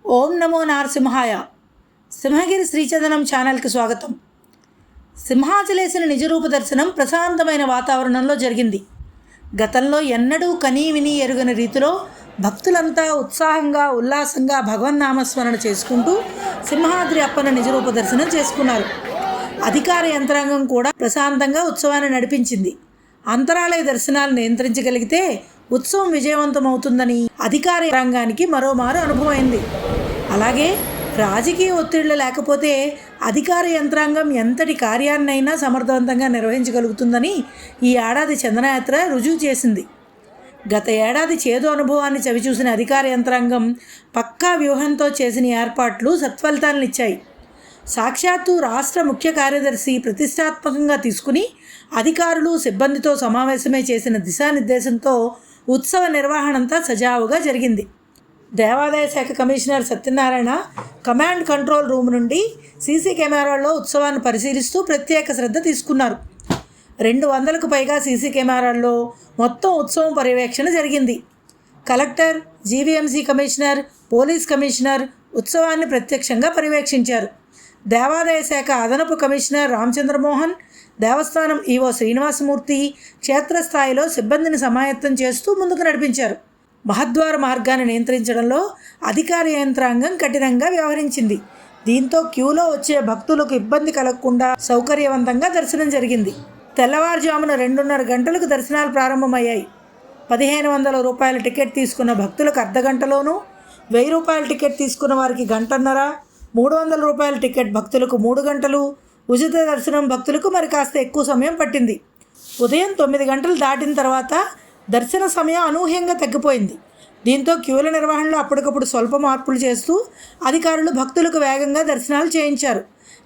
ఓం నమో నారసింహాయ. సింహగిరి శ్రీచందనం ఛానల్కి స్వాగతం. సింహాచలేసిన నిజరూప దర్శనం ప్రశాంతమైన వాతావరణంలో జరిగింది. గతంలో ఎన్నడూ కనీ విని ఎరుగని రీతిలో భక్తులంతా ఉత్సాహంగా ఉల్లాసంగా భగవన్నామస్మరణ చేసుకుంటూ సింహాద్రి అప్పన్న నిజరూప దర్శనం చేసుకున్నారు. అధికార యంత్రాంగం కూడా ప్రశాంతంగా ఉత్సవాన్ని నడిపించింది. అంతరాలయ దర్శనాలు నియంత్రించగలిగితే ఉత్సవం విజయవంతమవుతుందని అధికార రంగానికి మరోమారు అనుభవమైంది. అలాగే రాజకీయ ఒత్తిళ్లు లేకపోతే అధికార యంత్రాంగం ఎంతటి కార్యాన్నైనా సమర్థవంతంగా నిర్వహించగలుగుతుందని ఈ ఏడాది చందనయాత్ర రుజువు చేసింది. గత ఏడాది చేదు అనుభవాన్ని చవిచూసిన అధికార యంత్రాంగం పక్కా వ్యూహంతో చేసిన ఏర్పాట్లు సత్ఫలితాలనిచ్చాయి. సాక్షాత్తు రాష్ట్ర ముఖ్య కార్యదర్శి ప్రతిష్టాత్మకంగా తీసుకుని అధికారులు సిబ్బందితో సమావేశమే చేసిన దిశానిర్దేశంతో ఉత్సవ నిర్వహణంతా సజావుగా జరిగింది. దేవాదాయ శాఖ commissioner Satyanarayana command control room నుండి సీసీ కెమెరాల్లో ఉత్సవాన్ని పరిశీలిస్తూ ప్రత్యేక శ్రద్ధ తీసుకున్నారు. 200కు పైగా సీసీ కెమెరాల్లో మొత్తం ఉత్సవం పర్యవేక్షణ జరిగింది. Collector, GVMC commissioner, police commissioner ఉత్సవాన్ని ప్రత్యక్షంగా పర్యవేక్షించారు. దేవాదాయ శాఖ అదనపు కమిషనర్ రామచంద్రమోహన్, దేవస్థానం ఈవో శ్రీనివాసమూర్తి క్షేత్రస్థాయిలో సిబ్బందిని సమాయత్తం చేస్తూ ముందుకు నడిపించారు. మహద్వార మార్గాన్ని నియంత్రించడంలో అధికార యంత్రాంగం కఠినంగా వ్యవహరించింది. దీంతో క్యూలో వచ్చే భక్తులకు ఇబ్బంది కలగకుండా సౌకర్యవంతంగా దర్శనం జరిగింది. తెల్లవారుజామున 2:30 గంటలకు దర్శనాలు ప్రారంభమయ్యాయి. 1500 రూపాయల టికెట్ తీసుకున్న భక్తులకు అర్ధగంటలోనూ, 1000 రూపాయల టికెట్ తీసుకున్న వారికి గంటన్నర, 300 రూపాయల టికెట్ భక్తులకు 3 గంటలు, ఉచిత దర్శనం భక్తులకు మరి కాస్త ఎక్కువ సమయం పట్టింది. ఉదయం 9 గంటలు దాటిన తర్వాత దర్శన సమయం అనూహ్యంగా తగ్గిపోయింది. దీంతో క్యూల నిర్వహణలో అప్పటికప్పుడు స్వల్ప మార్పులు చేస్తూ అధికారులు భక్తులకు వేగంగా దర్శనాలు చేయించారు.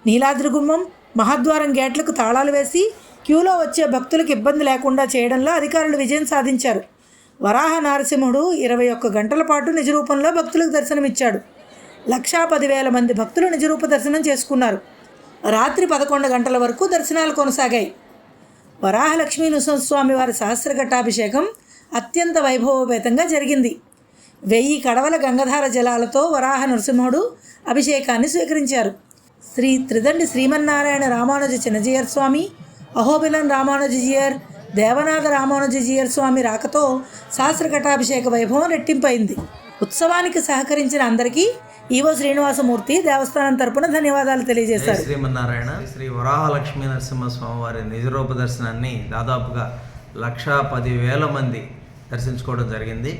నీలాద్రి గుమ్మం, మహద్వారం గేట్లకు తాళాలు వేసి క్యూలో వచ్చే భక్తులకు ఇబ్బంది లేకుండా చేయడంలో అధికారులు విజయం సాధించారు. వరాహ నారసింహుడు 21 గంటల పాటు నిజరూపంలో భక్తులకు దర్శనమిచ్చాడు. 1,10,000 మంది భక్తులు నిజరూప దర్శనం చేసుకున్నారు. రాత్రి 11 గంటల వరకు దర్శనాలు కొనసాగాయి. వరాహలక్ష్మీ నృసింహస్వామి వారి సహస్రఘటాభిషేకం అత్యంత వైభవోపేతంగా జరిగింది. 1000 కడవల గంగాధార జలాలతో వరాహ నరసింహుడు అభిషేకాన్ని స్వీకరించారు. శ్రీ త్రిదండి శ్రీమన్నారాయణ రామానుజ చిన్నజీయర్ స్వామి, అహోబిలం రామానుజీయర్, దేవనాథ రామానుజీయర్ స్వామి రాకతో సహస్రఘటాభిషేక వైభవం రెట్టింపైంది. ఉత్సవానికి సహకరించిన అందరికీ ఈవో శ్రీనివాసమూర్తి దేవస్థానం తరపున ధన్యవాదాలు తెలియజేశారు. శ్రీమన్నారాయణ శ్రీ వరాహలక్ష్మీ నరసింహస్వామి వారి నిజరూప దర్శనాన్ని దాదాపుగా 1,10,000 మంది దర్శించుకోవడం జరిగింది.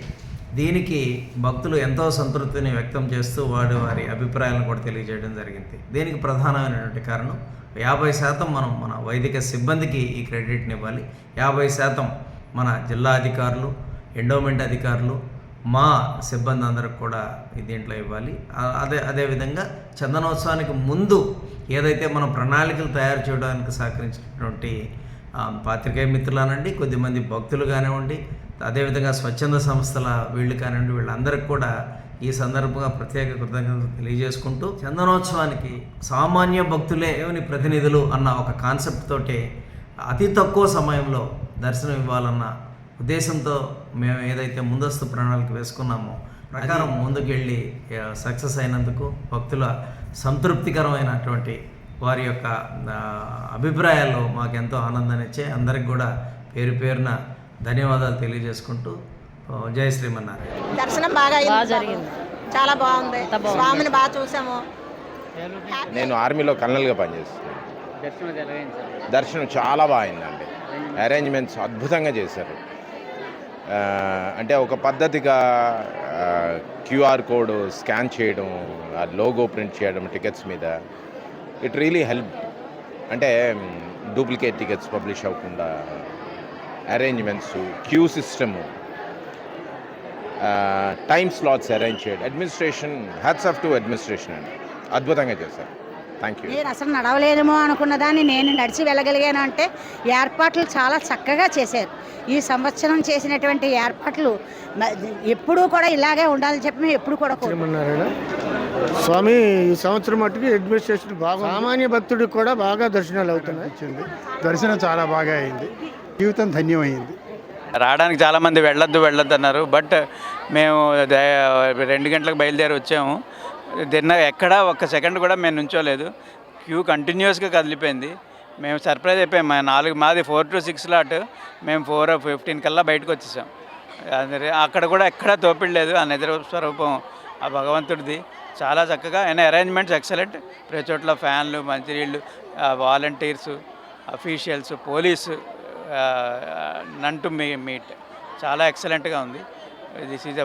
దీనికి భక్తులు ఎంతో సంతృప్తిని వ్యక్తం చేస్తూ వారి అభిప్రాయాలను కూడా తెలియజేయడం జరిగింది. దీనికి ప్రధానమైనటువంటి కారణం 50% మనం మన వైదిక సిబ్బందికి ఈ క్రెడిట్ని ఇవ్వాలి. 50% మన జిల్లా అధికారులు, ఎండోమెంట్ అధికారులు, మా సిబ్బంది అందరికి కూడా దీంట్లో ఇవ్వాలి. అదేవిధంగా చందనోత్సవానికి ముందు ఏదైతే మనం ప్రణాళికలు తయారు చేయడానికి సహకరించినటువంటి పాత్రికేయ మిత్రులనండి, కొద్దిమంది భక్తులు కానివ్వండి, అదేవిధంగా స్వచ్ఛంద సంస్థల వీళ్ళు కానివ్వండి, వీళ్ళందరికీ కూడా ఈ సందర్భంగా ప్రత్యేక కృతజ్ఞతలు తెలియజేసుకుంటూ చందనోత్సవానికి సామాన్య భక్తులే ప్రతినిధులు అన్న ఒక కాన్సెప్ట్ తోటి అతి తక్కువ సమయంలో దర్శనం ఇవ్వాలన్న ఉద్దేశంతో మేము ఏదైతే ముందస్తు ప్రణాళిక వేసుకున్నామో ప్రకారం ముందుకెళ్ళి సక్సెస్ అయినందుకు భక్తుల సంతృప్తికరమైనటువంటి వారి యొక్క అభిప్రాయాలు మాకెంతో ఆనందాన్ని ఇచ్చాయి. అందరికి కూడా పేరు పేరున ధన్యవాదాలు తెలియజేసుకుంటూ జై శ్రీమన్నారాయణ. దర్శనం బాగా జరిగింది, చాలా బాగుంది, స్వామిని బాగా చూసాము. నేను ఆర్మీలో కల్నల్గా పనిచేస్తున్నాను. దర్శనం చాలా బాగుందండి. అరేంజ్మెంట్స్ అద్భుతంగా చేశారు. అంటే ఒక పద్ధతిగా క్యూఆర్ కోడ్ స్కాన్ చేయడం, లోగో ప్రింట్ చేయడం టికెట్స్ మీద, ఇట్ రియలీ హెల్ప్. అంటే డూప్లికేట్ టికెట్స్ పబ్లిష్ అవ్వకుండా arrangements, queue system, time slots arrange చేయడం, administration, hats off to administration అండి, అద్భుతంగా చేశారు. Thank you. నేను అసలు నడవలేదేమో అనుకున్న దాన్ని నేను నడిచి వెళ్ళగలిగాను అంటే ఏర్పాట్లు చాలా చక్కగా చేశారు. ఈ సంవత్సరం చేసినటువంటి ఏర్పాట్లు ఎప్పుడూ కూడా ఇలాగే ఉండాలని చెప్పి మేము ఎప్పుడు కూడా శ్రీమన్నారాయణ స్వామి ఈ సంవత్సరం మట్టుకు అడ్మినిస్ట్రేషన్ బాగా, సామాన్య భక్తుడికి కూడా బాగా దర్శనాలు అవుతున్నాయి. దర్శనం చాలా బాగా అయింది, జీవితం ధన్యమైంది. రావడానికి చాలామంది వెళ్ళొద్దు అన్నారు. బట్ మేము 2 గంటలకు బయలుదేరి వచ్చాము. ఎక్కడా ఒక్క సెకండ్ కూడా మేము నుంచోలేదు. క్యూ కంటిన్యూస్గా కదిలిపోయింది. మేము సర్ప్రైజ్ అయిపోయాం. మాది 4 to 6 స్లాట్. మేము 4:15 కల్లా బయటకు వచ్చేసాం. అక్కడ కూడా ఎక్కడా తోపిడి లేదు. ఆ నిద్ర స్వరూపం ఆ భగవంతుడిది. చాలా చక్కగా అరేంజ్మెంట్స్ ఎక్సలెంట్. ప్రతి చోట్ల ఫ్యాన్లు, మంచినీళ్ళు, volunteers, officials, police, none to meet. చాలా ఎక్సలెంట్గా ఉంది. This is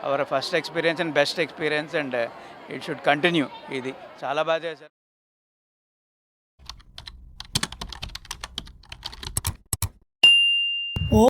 our first experience and best experience and it should continue. ఇది చాలా బాగా చేశారు.